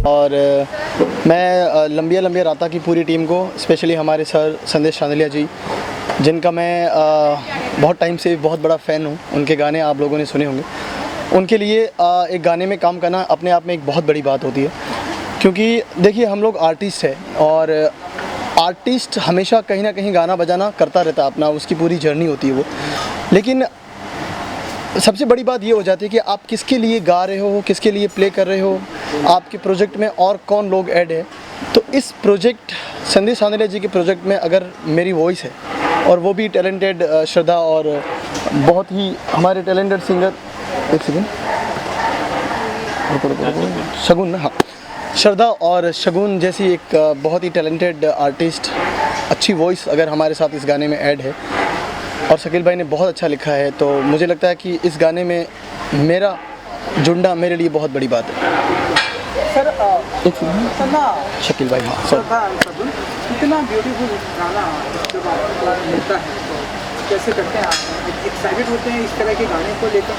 और मैं लंबिया लंबिया राता की पूरी टीम को, स्पेशली हमारे सर संदेश चांदलिया जी, जिनका मैं बहुत टाइम से बहुत बड़ा फ़ैन हूँ, उनके गाने आप लोगों ने सुने होंगे, उनके लिए एक गाने में काम करना अपने आप में एक बहुत बड़ी बात होती है। क्योंकि देखिए हम लोग आर्टिस्ट हैं और आर्टिस्ट हमेशा कहीं ना कहीं गाना बजाना करता रहता है, अपना उसकी पूरी जर्नी होती है वो। लेकिन सबसे बड़ी बात ये हो जाती है कि आप किसके लिए गा रहे हो, किसके लिए प्ले कर रहे हो, आपके प्रोजेक्ट में और कौन लोग ऐड है। तो इस प्रोजेक्ट संदेश चांदलिया जी के प्रोजेक्ट में अगर मेरी वॉइस है और वो भी टैलेंटेड श्रद्धा और बहुत ही हमारे टैलेंटेड सिंगर, एक सेकेंड, शगुन, हाँ, श्रद्धा और शगुन जैसी एक बहुत ही टैलेंटेड आर्टिस्ट, अच्छी वॉइस अगर हमारे साथ इस गाने में ऐड है और शकील भाई ने बहुत अच्छा लिखा है, तो मुझे लगता है कि इस गाने में मेरा जुड़ना मेरे लिए बहुत बड़ी बात है। सर शकील भाई, हाँ सर, इतना ब्यूटीफुल गाना जब आपको मिलता है तो कैसे करते हैं आप? एक्साइटेड होते हैं इस तरह के गाने को लेकर?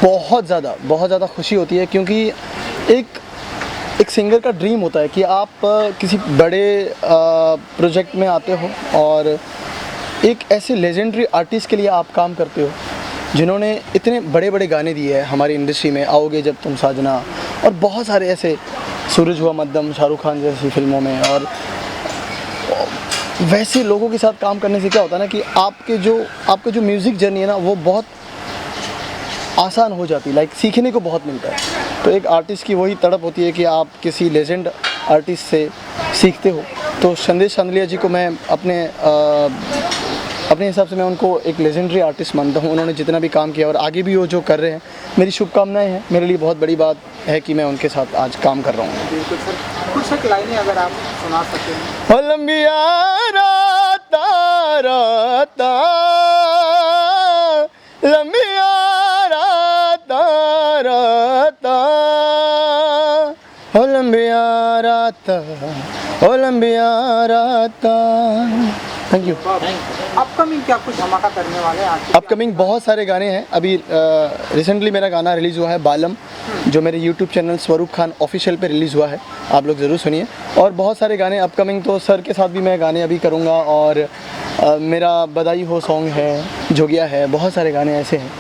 बहुत ज़्यादा खुशी होती है, क्योंकि एक सिंगर का ड्रीम होता है कि आप किसी बड़े प्रोजेक्ट में आते हो और एक ऐसे लेजेंडरी आर्टिस्ट के लिए आप काम करते हो जिन्होंने इतने बड़े बड़े गाने दिए हैं हमारी इंडस्ट्री में, आओगे जब तुम साजना और बहुत सारे ऐसे, सूरज हुआ मध्यम शाहरुख खान जैसी फिल्मों में। और वैसे लोगों के साथ काम करने से क्या होता है ना कि आपके जो म्यूज़िक जर्नी है ना वो बहुत आसान हो जाती है, लाइक सीखने को बहुत मिलता है। तो एक आर्टिस्ट की वही तड़प होती है कि आप किसी लेजेंड आर्टिस्ट से सीखते हो। तो संदेश चांदलिया जी को मैं अपने हिसाब से मैं उनको एक लेजेंडरी आर्टिस्ट मानता हूँ। उन्होंने जितना भी काम किया और आगे भी वो जो कर रहे हैं, मेरी शुभकामनाएं हैं। मेरे लिए बहुत बड़ी बात है कि मैं उनके साथ आज काम कर रहा हूँ। बिल्कुल सर, कुछ एक लाइनें अगर आप सुना सकें। ओ लंबिया राता राता, लंबिया राता राता, ओ लंबिया राता, ओ लंबिया राता। Thank you. अपकमिंग क्या कुछ धमाका करने वाले हैं? अपकमिंग बहुत सारे गाने हैं। अभी रिसेंटली मेरा गाना रिलीज़ हुआ है बालम, जो मेरे यूट्यूब चैनल स्वरूप खान ऑफिशियल पे रिलीज़ हुआ है, आप लोग ज़रूर सुनिए। और बहुत सारे गाने अपकमिंग, तो सर के साथ भी मैं गाने अभी करूँगा और मेरा बधाई हो सॉन्ग है, जोगिया है, बहुत सारे गाने ऐसे हैं।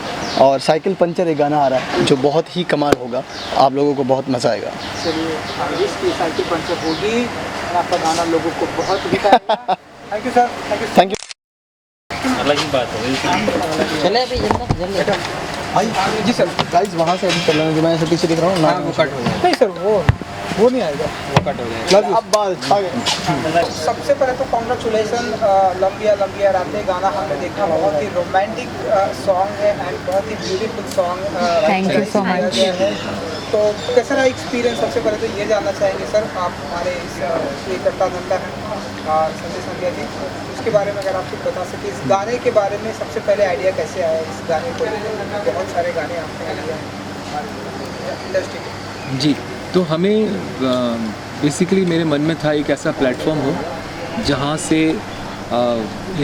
और साइकिल पंचर एक गाना आ रहा है जो बहुत ही कमाल होगा, आप लोगों को बहुत मज़ा आएगा। चलिए, इसकी साइकिल पंचर होगी और आपका गाना लोगों को बहुत दिखाएगा। Thank you sir, thank you. अलग ही बात है। चले अभी जल्दी भाई जी सर, गाइस वहाँ से अभी चल रहा हूँ, मैं ऐसे पीछे दिख रहा हूँ ना, वो कट हो जाएगा। नहीं सर, वो नहीं आएगा, वो कट हो जाएगा। अब बात छा गए। सबसे पहले तो कॉन्ग्रेचुलेसन, लंबिया लंबिया रातें गाना हमने देखा, बहुत ही रोमांटिक सॉन्ग है एंड बहुत ही beautiful song. Thank you so much. तो कैसा रहा एक्सपीरियंस? सबसे पहले तो ये जानना चाहेंगे सर, आप हमारे इस करता धंधा है संदेश चांदलिया जी, उसके बारे में अगर आप कुछ बता सकें, इस गाने के बारे में सबसे पहले आइडिया कैसे आया इस गाने को? बहुत सारे गाने आपने आइडिया इंडस्ट्री के। जी, तो हमें बेसिकली मेरे मन में था एक ऐसा प्लेटफॉर्म हो जहाँ से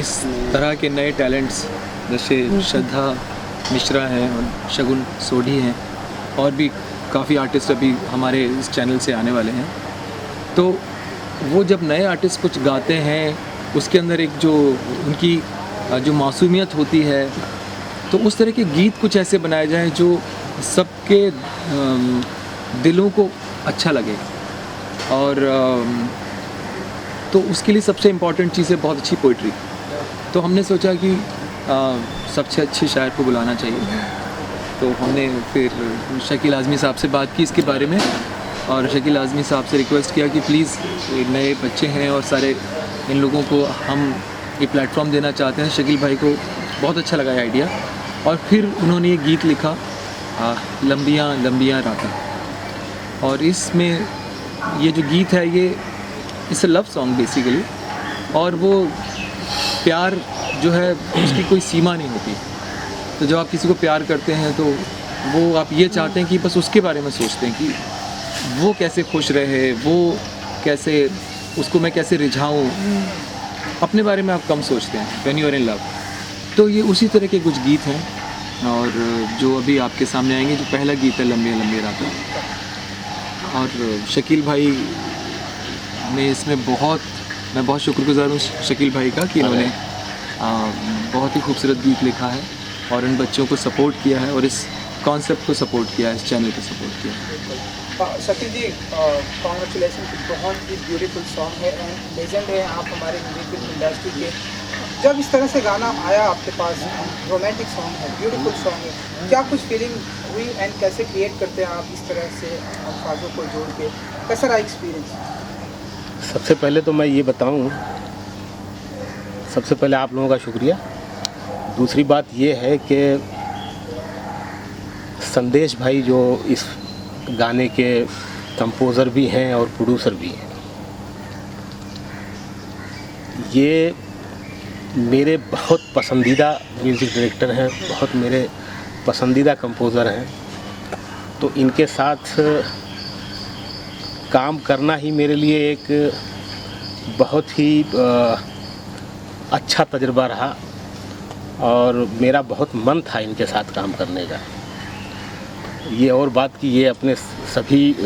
इस तरह के नए टैलेंट्स जैसे श्रद्धा मिश्रा हैं और शगुन सोढ़ी हैं और भी काफ़ी आर्टिस्ट अभी हमारे इस चैनल से आने वाले हैं, तो वो जब नए आर्टिस्ट कुछ गाते हैं उसके अंदर एक जो उनकी जो मासूमियत होती है, तो उस तरह के गीत कुछ ऐसे बनाए जाएं जो सबके दिलों को अच्छा लगे। और तो उसके लिए सबसे इम्पॉर्टेंट चीज़ है बहुत अच्छी पोइट्री। तो हमने सोचा कि सबसे अच्छे शायर को बुलाना चाहिए, तो हमने फिर शकील आज़मी साहब से बात की इसके बारे में और शकील आज़मी साहब से रिक्वेस्ट किया कि प्लीज़ नए बच्चे हैं और सारे इन लोगों को हम ये प्लेटफॉर्म देना चाहते हैं। शकील भाई को बहुत अच्छा लगा ये आइडिया और फिर उन्होंने ये गीत लिखा लंबियाँ लंबियाँ रातें, और इसमें ये जो गीत है ये it's a love song basically, और वो प्यार जो है उसकी कोई सीमा नहीं होती। तो जब आप किसी को प्यार करते हैं तो वो आप ये चाहते हैं कि बस उसके बारे में सोचते हैं कि वो कैसे खुश रहे, वो कैसे, उसको मैं कैसे रिझाऊँ, अपने बारे में आप कम सोचते हैं when you are in love. तो ये उसी तरह के कुछ गीत हैं और जो अभी आपके सामने आएंगे, जो पहला गीत है लंबी लंबी रातें। और शकील भाई ने इसमें मैं बहुत शुक्रगुजार हूँ शकील भाई का कि इन्होंने बहुत ही खूबसूरत गीत लिखा है और इन बच्चों को सपोर्ट किया है और इस कॉन्सेप्ट को सपोर्ट किया है, इस चैनल को सपोर्ट किया है। शकील जी कॉन्ग्रेचुलेसन, बहुत ही ब्यूटीफुल सॉन्ग है एंड लेजेंड है आप हमारे हिंदी फिल्म इंडस्ट्री के। जब इस तरह से गाना आया आपके पास, रोमांटिक सॉन्ग है, ब्यूटीफुल सॉन्ग है, क्या कुछ फीलिंग हुई एंड कैसे क्रिएट करते हैं आप इस तरह से अल्फाजों को जोड़ के, कैसा रहा एक्सपीरियंस? सबसे पहले तो मैं ये बताऊं, सबसे पहले आप लोगों का शुक्रिया। दूसरी बात ये है कि संदेश भाई जो इस गाने के कंपोज़र भी हैं और प्रोड्यूसर भी हैं, ये मेरे बहुत पसंदीदा म्यूज़िक डायरेक्टर हैं, बहुत मेरे पसंदीदा कंपोज़र हैं। तो इनके साथ काम करना ही मेरे लिए एक बहुत ही अच्छा तजुर्बा रहा और मेरा बहुत मन था इनके साथ काम करने का। ये और बात कि ये अपने सभी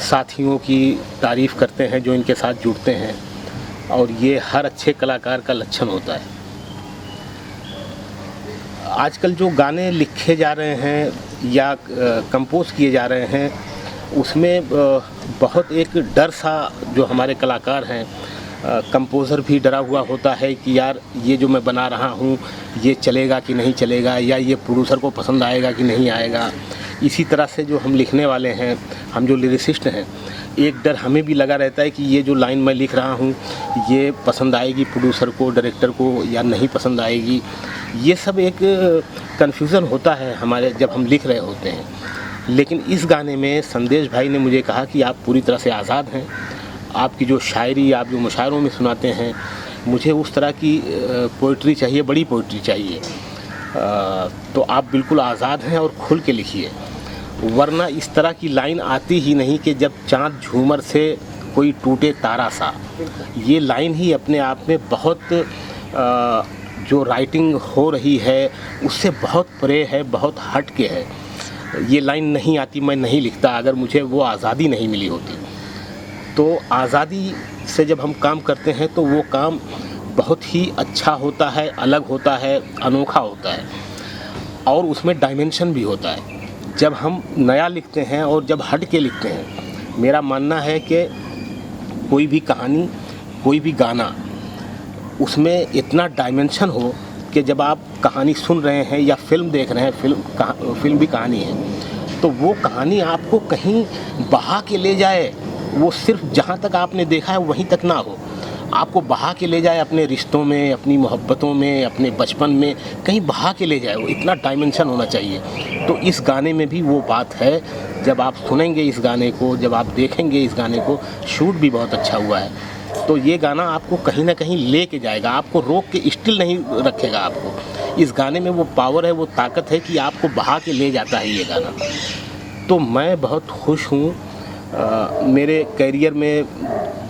साथियों की तारीफ़ करते हैं जो इनके साथ जुड़ते हैं और ये हर अच्छे कलाकार का लक्षण होता है। आजकल जो गाने लिखे जा रहे हैं या कंपोज किए जा रहे हैं उसमें बहुत एक डर सा जो हमारे कलाकार हैं, कंपोज़र भी डरा हुआ होता है कि यार ये जो मैं बना रहा हूँ ये चलेगा कि नहीं चलेगा, या ये प्रोड्यूसर को पसंद आएगा कि नहीं आएगा। इसी तरह से जो हम लिखने वाले हैं, हम जो लिरिसिस्ट हैं, एक डर हमें भी लगा रहता है कि ये जो लाइन मैं लिख रहा हूँ ये पसंद आएगी प्रोड्यूसर को, डायरेक्टर को, या नहीं पसंद आएगी। ये सब एक कन्फ्यूज़न होता है हमारे जब हम लिख रहे होते हैं। लेकिन इस गाने में संदेश भाई ने मुझे कहा कि आप पूरी तरह से आज़ाद हैं, आपकी जो शायरी आप जो मुशायरों में सुनाते हैं मुझे उस तरह की पोइट्री चाहिए, बड़ी पोइट्री चाहिए, तो आप बिल्कुल आज़ाद हैं और खुल के लिखिए, वरना इस तरह की लाइन आती ही नहीं कि जब चाँद झूमर से कोई टूटे तारा सा। ये लाइन ही अपने आप में बहुत जो राइटिंग हो रही है उससे बहुत परे है, बहुत हट के है। ये लाइन नहीं आती, मैं नहीं लिखता अगर मुझे वो आज़ादी नहीं मिली होती। तो आज़ादी से जब हम काम करते हैं तो वो काम बहुत ही अच्छा होता है, अलग होता है, अनोखा होता है और उसमें डायमेंशन भी होता है। जब हम नया लिखते हैं और जब हट के लिखते हैं, मेरा मानना है कि कोई भी कहानी, कोई भी गाना, उसमें इतना डायमेंशन हो कि जब आप कहानी सुन रहे हैं या फिल्म देख रहे हैं, फिल्म भी कहानी है, तो वो कहानी आपको कहीं बहा के ले जाए, वो सिर्फ जहाँ तक आपने देखा है वहीं तक ना हो, आपको बहा के ले जाए अपने रिश्तों में, अपनी मोहब्बतों में, अपने बचपन में, कहीं बहा के ले जाए। वो इतना डायमेंशन होना चाहिए। तो इस गाने में भी वो बात है। जब आप सुनेंगे इस गाने को, जब आप देखेंगे इस गाने को, शूट भी बहुत अच्छा हुआ है, तो ये गाना आपको कहीं ना कहीं ले के जाएगा, आपको रोक के स्टिल नहीं रखेगा। आपको इस गाने में वो पावर है, वो ताकत है कि आपको बहा के ले जाता है ये गाना। तो मैं बहुत खुश हूँ। मेरे कैरियर में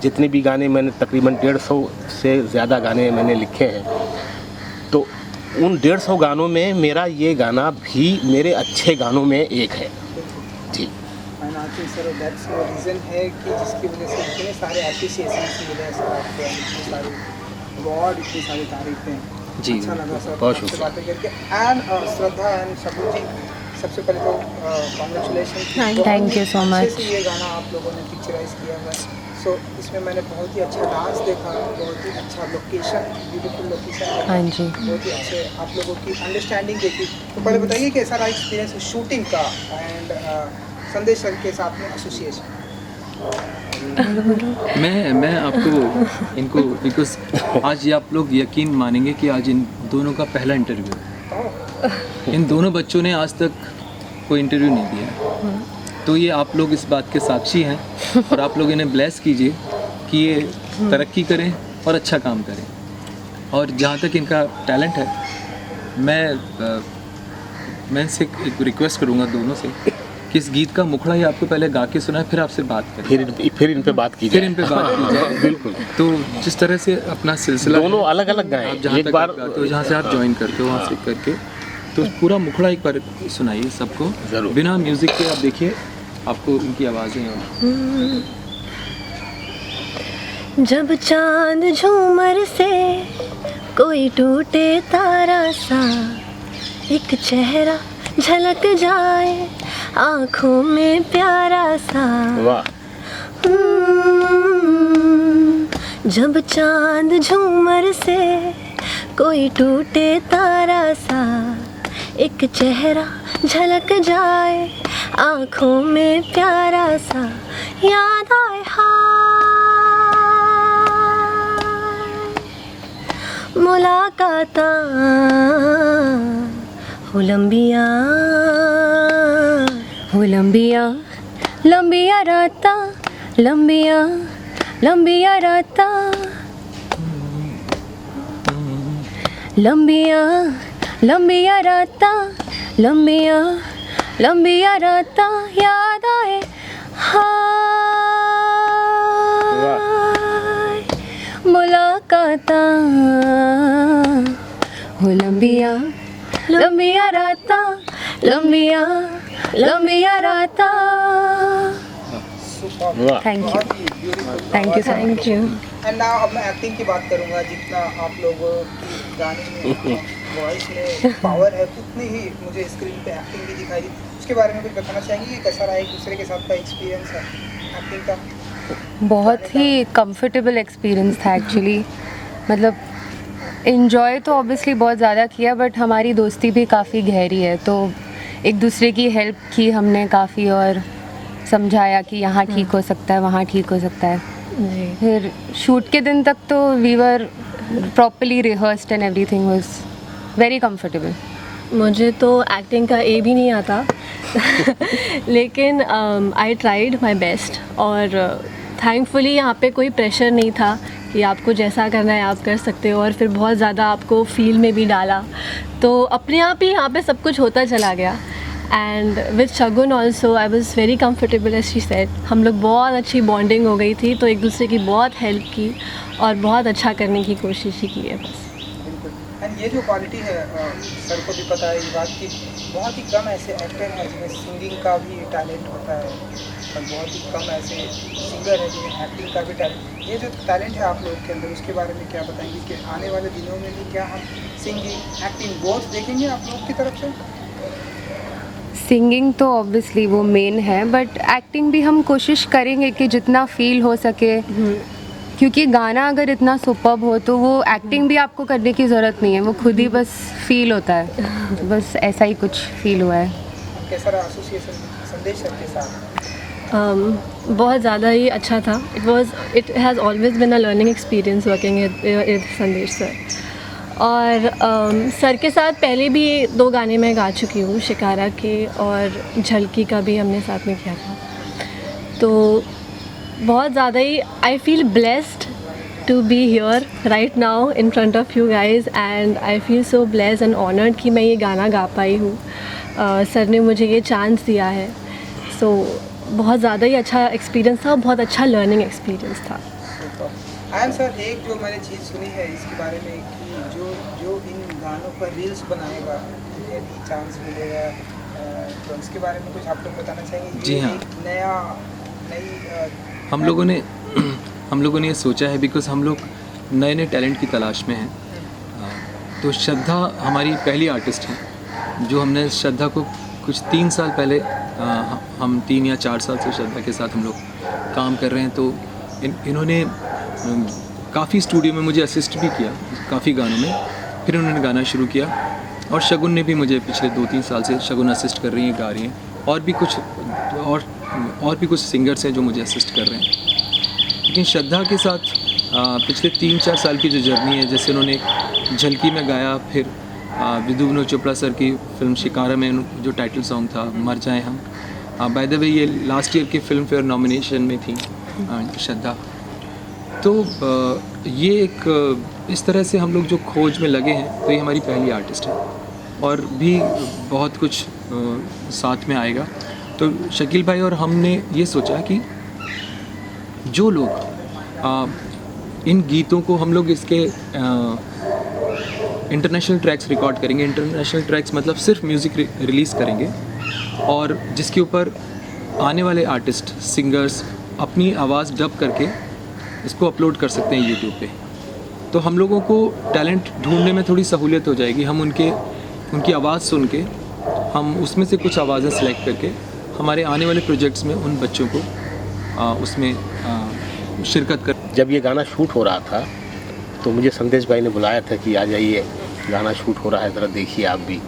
जितने भी गाने मैंने तकरीबन 150 से ज़्यादा गाने मैंने लिखे हैं, तो उन 150 गानों में मेरा ये गाना भी मेरे अच्छे गानों में एक है जी। सर दैट्स द रीज़न है कि जिसकी वजह से इतने सारे एप्रिसिएशन मिले सर आपको, इतने सारे अवार्ड, इतनी सारी तारीफें जी। अच्छा लगा सर बहुत आपसे शुक्रिया। बातें करके। एंड श्रद्धा एंड शबू जी, सबसे पहले तो congratulation, Thank you so much. ये गाना आप लोगों ने पिक्चराइज किया है। सो इसमें मैंने बहुत ही अच्छा डांस देखा, बहुत ही अच्छा लोकेशन, ब्यूटीफुल लोकेशन, हाँ जी। बहुत ही अच्छे आप लोगों की अंडरस्टैंडिंग देखी। तो पहले बताइए कैसा रहा एक्सपीरियंस शूटिंग का एंड संदेश सर के साथ में एसोसिएशन? मैं आपको इनको बिकॉज आज ये आप लोग यकीन मानेंगे कि आज इन दोनों का पहला इंटरव्यू है। इन दोनों बच्चों ने आज तक कोई इंटरव्यू नहीं दिया, तो ये आप लोग इस बात के साक्षी हैं और आप लोग इन्हें ब्लेस कीजिए कि ये तरक्की करें और अच्छा काम करें। और जहाँ तक इनका टैलेंट है, मैं इनसे एक रिक्वेस्ट करूँगा दोनों से कि इस गीत का मुखड़ा ही आपको पहले गा के सुनाए, फिर आपसे बात करें, फिर इन पे बात की फिर जाए। इन पे बात की जाए। बिल्कुल। तो जिस तरह से अपना सिलसिला दोनों अलग अलग गाए, आप जहाँ एक तक बार गाते हो, जहाँ से आप ज्वाइन करते हो वहाँ से करके, तो पूरा मुखड़ा एक बार सुनाइए सबको ज़रूर। बिना म्यूज़िक के। आप देखिए आपको उनकी आवाज़ें और जब चांद झूमर से कोई टूटे तारा सा, एक चेहरा झलक जाए आँखों में प्यारा सा। वाह। जब चांद झूमर से कोई टूटे तारा सा, एक चेहरा झलक जाए आँखों में प्यारा सा, याद आए हाय मुलाकाता हो लंबिया लंबिया राता, लंबिया लंबिया राता, लंबिया लंबिया राता, लंबिया लंबिया राता, याद आए हाय मुलाकाता हो लंबिया लंबिया राता, लंबिया लंबिया राता। वाह। थैंक यू, बहुत ही beautiful, thank you, thank you. And now अब मैं एक्टिंग की बात करूंगा। जितना आप लोगों की गाने में वॉइस में पावर है, उतनी ही मुझे स्क्रीन पे एक्टिंग भी दिखाई दी। उसके बारे में कुछ बताना चाहेंगे कि कैसा रहा एक दूसरे के साथ का एक्सपीरियंस है एक्टिंग का? बहुत ही कंफर्टेबल एक्सपीरियंस था एक्चुअली। मतलब इन्जॉय तो ऑब्वियसली बहुत ज़्यादा किया, बट हमारी दोस्ती भी काफ़ी गहरी है, तो एक दूसरे की हेल्प की हमने काफ़ी, और समझाया कि यहाँ ठीक हो सकता है, वहाँ ठीक हो सकता है। जी। फिर शूट के दिन तक तो we were properly rehearsed and everything was very comfortable. मुझे तो एक्टिंग का ए भी नहीं आता लेकिन आई ट्राइड माई बेस्ट, और थैंकफुली यहाँ पे कोई प्रेशर नहीं था कि आपको जैसा करना है आप कर सकते हो, और फिर बहुत ज़्यादा आपको फील में भी डाला, तो अपने आप ही यहाँ पे सब कुछ होता चला गया। And with Shagun also I was very comfortable as she said. हम लोग बहुत अच्छी बॉन्डिंग हो गई थी, तो एक दूसरे की बहुत हेल्प की और बहुत अच्छा करने की कोशिश ही की है बस। बिल्कुल। एंड ये जो क्वालिटी है, सर को भी पता है इस बात की, बहुत ही कम ऐसे एक्टर हैं जिन्हें सिंगिंग का भी टैलेंट होता है, और बहुत ही कम ऐसे सिंगर हैं जिन्हें एक्टिंग का भी टैलेंट। ये जो टैलेंट है आप लोगों के अंदर, उसके बारे में क्या बताएंगे कि आने वाले दिनों में भी क्या हम सिंगिंग एक्टिंग बोथ देखेंगे आप लोग की तरफ से? सिंगिंग तो ऑब्वियसली वो मेन है, बट एक्टिंग भी हम कोशिश करेंगे कि जितना फील हो सके, क्योंकि गाना अगर इतना सुपर्ब हो तो वो एक्टिंग भी आपको करने की ज़रूरत नहीं है, वो खुद ही बस फील होता है। बस ऐसा ही कुछ फील हुआ है। कैसा रहा एसोसिएशन संदेश सर के साथ? बहुत ज़्यादा ही अच्छा था। It has always been a learning experience working with संदेश सर। और सर के साथ पहले भी 2 गाने मैं गा चुकी हूँ, शिकारा के और झलकी का भी हमने साथ में किया था। तो बहुत ज़्यादा ही I feel blessed to be here right now in front of you guys, and I feel so blessed and honoured कि मैं ये गाना गा पाई हूँ। सर ने मुझे ये चांस दिया है, सो बहुत ज़्यादा ही अच्छा एक्सपीरियंस था, बहुत अच्छा लर्निंग एक्सपीरियंस था। आयन सर, एक जो मैंने चीज़ सुनी है इसके बारे में कि जो इन गानों पर रील्स बनाएगा उन्हें भी चांस मिलेगा, तो इसके बारे में कुछ आप लोग बताना चाहेंगे? जी हाँ। एक नई हम लोगों ने ये सोचा है, बिकॉज़ हम लोग नए नए टैलेंट की तलाश में हैं। तो श्रद्धा हमारी पहली आर्टिस्ट है, जो हमने श्रद्धा को कुछ 3 साल पहले, हम 3 या 4 साल से श्रद्धा के साथ हम लोग काम कर रहे हैं। तो इन्होंने काफ़ी स्टूडियो में मुझे असिस्ट भी किया, काफ़ी गानों में। फिर उन्होंने गाना शुरू किया, और शगुन ने भी मुझे पिछले 2-3 साल से, शगुन असिस्ट कर रही हैं, गा रही हैं, और भी कुछ सिंगर्स हैं जो मुझे असिस्ट कर रहे हैं। लेकिन श्रद्धा के साथ पिछले 3-4 साल की जो जर्नी है, जैसे उन्होंने झलकी में गाया, फिर विदु विनोद चोपड़ा सर की फिल्म शिकारा में जो टाइटल सॉन्ग था मर जाएं हम, बाय द वे ये लास्ट ईयर की फिल्म फेयर नॉमिनेशन में थी श्रद्धा। तो ये एक इस तरह से हम लोग जो खोज में लगे हैं, तो ये हमारी पहली आर्टिस्ट है, और भी बहुत कुछ साथ में आएगा। तो शकील भाई और हमने ये सोचा कि जो लोग इन गीतों को हम लोग इसके इंटरनेशनल ट्रैक्स रिकॉर्ड करेंगे। इंटरनेशनल ट्रैक्स मतलब सिर्फ म्यूज़िक रिलीज़ करेंगे, और जिसके ऊपर आने वाले आर्टिस्ट सिंगर्स अपनी आवाज़ डब करके इसको अपलोड कर सकते हैं यूट्यूब पे। तो हम लोगों को टैलेंट ढूंढने में थोड़ी सहूलियत हो जाएगी। हम उनकी आवाज़ सुन के हम उसमें से कुछ आवाज़ें सेलेक्ट करके हमारे आने वाले प्रोजेक्ट्स में उन बच्चों को उसमें शिरकत कर। जब ये गाना शूट हो रहा था तो मुझे संदेश भाई ने बुलाया था कि आ जाइए, गाना शूट हो रहा है, ज़रा देखिए आप भी।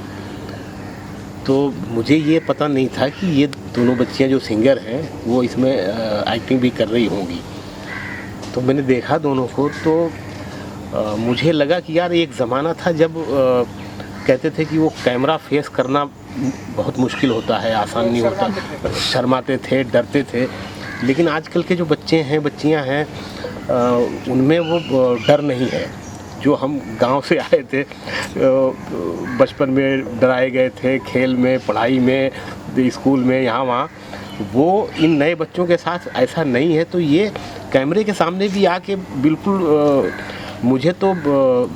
तो मुझे ये पता नहीं था कि ये दोनों बच्चियां जो सिंगर हैं वो इसमें एक्टिंग भी कर रही होंगी। तो मैंने देखा दोनों को तो मुझे लगा कि यार एक ज़माना था जब कहते थे कि वो कैमरा फेस करना बहुत मुश्किल होता है, आसान नहीं होता, शर्माते थे, डरते थे। लेकिन आजकल के जो बच्चे हैं, बच्चियां हैं, उनमें वो डर नहीं है। जो हम गांव से आए थे, बचपन में डराए गए थे, खेल में, पढ़ाई में, स्कूल में, यहाँ वहाँ, वो इन नए बच्चों के साथ ऐसा नहीं है। तो ये कैमरे के सामने भी आके बिल्कुल मुझे तो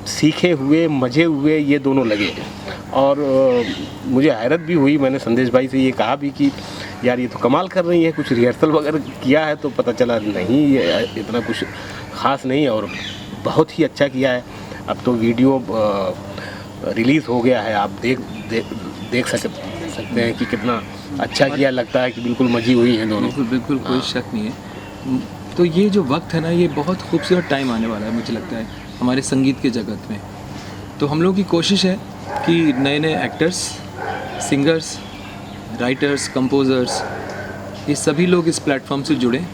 सीखे हुए, मजे हुए ये दोनों लगे। और मुझे हैरत भी हुई। मैंने संदेश भाई से ये कहा भी कि यार ये तो कमाल कर रही है, कुछ रिहर्सल वगैरह किया है? तो पता चला नहीं, ये इतना कुछ ख़ास नहीं है और बहुत ही अच्छा किया है। अब तो वीडियो रिलीज़ हो गया है, आप देख सकते हैं कि कितना अच्छा किया। लगता है कि बिल्कुल मजी हुई है दोनों। बिल्कुल कोई शक नहीं है। तो ये जो वक्त है ना, ये बहुत खूबसूरत टाइम आने वाला है मुझे लगता है हमारे संगीत के जगत में। तो हम लोग की कोशिश है कि नए नए एक्टर्स, सिंगर्स, राइटर्स, कंपोज़र्स, ये सभी लोग इस प्लेटफॉर्म से जुड़ें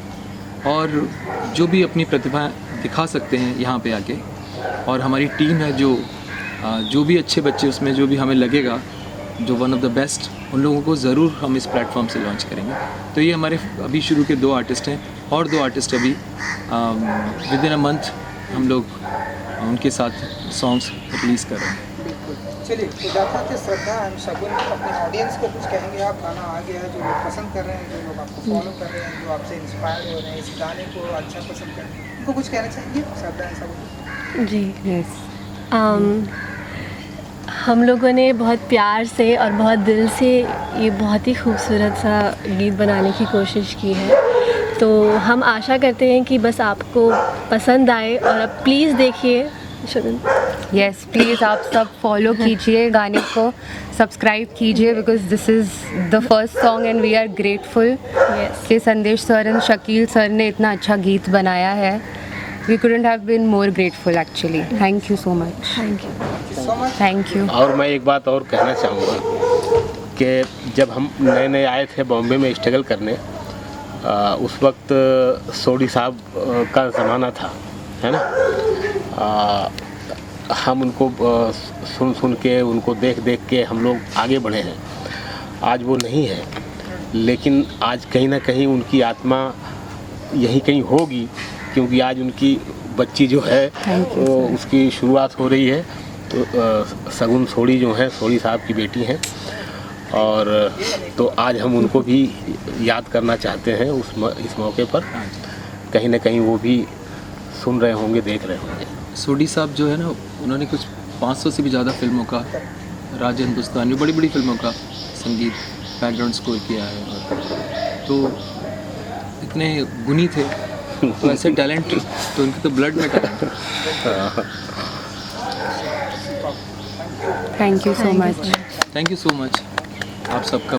और जो भी अपनी प्रतिभा दिखा सकते हैं यहाँ पे आके। और हमारी टीम है जो भी अच्छे बच्चे उसमें जो भी हमें लगेगा जो वन ऑफ द बेस्ट, उन लोगों को ज़रूर हम इस प्लेटफॉर्म से लॉन्च करेंगे। तो ये हमारे अभी शुरू के 2 आर्टिस्ट हैं और 2 आर्टिस्ट अभी विद इन अ मंथ हम लोग उनके साथ सॉन्ग्स रिलीज़ कर रहे हैं। चलिए, तो जाते श्रद्धा एंड शगुन अपने ऑडियंस को कुछ कहेंगे आप? गाना आ गया है, जो लोग पसंद कर रहे हैं, जो लोग आपको फॉलो कर रहे हैं, जो आपसे इंस्पायर हो रहे हैं, इस गाने को अच्छा पसंद कर रहे हैं, उनको कुछ कहना चाहेंगे श्रद्धा एंड शगुन? जी, हम लोगों ने बहुत प्यार से और बहुत दिल से ये बहुत ही खूबसूरत सा गीत बनाने की कोशिश की है। तो हम आशा करते हैं कि बस आपको पसंद आए और आप प्लीज़ देखिए। यस, प्लीज़ आप सब फॉलो कीजिए, गाने को सब्सक्राइब कीजिए, because this is the first song and we are grateful कि Sandesh sir and Shakeel sir ने इतना अच्छा गीत बनाया है। We couldn't have been more grateful actually. Thank you so much. Thank you so much. Thank you. और मैं एक बात और कहना चाहूँगा कि जब हम नए आए थे बॉम्बे में स्ट्रगल करने, उस वक्त सोडी साहब का ज़माना था, है ना। हम उनको सुन के, उनको देख के हम लोग आगे बढ़े हैं। आज वो नहीं है, लेकिन आज कहीं ना कहीं उनकी आत्मा यहीं कहीं होगी, क्योंकि आज उनकी बच्ची जो है वो उसकी शुरुआत हो रही है। तो सगुन सोडी जो है, सोडी साहब की बेटी हैं, और तो आज हम उनको भी याद करना चाहते हैं इस मौके पर। कहीं ना कहीं वो भी सुन रहे होंगे, देख रहे होंगे। सोडी साहब जो है ना, उन्होंने कुछ 500 से भी ज़्यादा फिल्मों का, राज हिंदुस्तानी, बड़ी फिल्मों का संगीत बैकग्राउंड स्कोर किया है। तो इतने गुणी थे, तो ऐसे टैलेंट तो उनके तो ब्लड में talent. Thank you so much. Thank you so much आप सबका।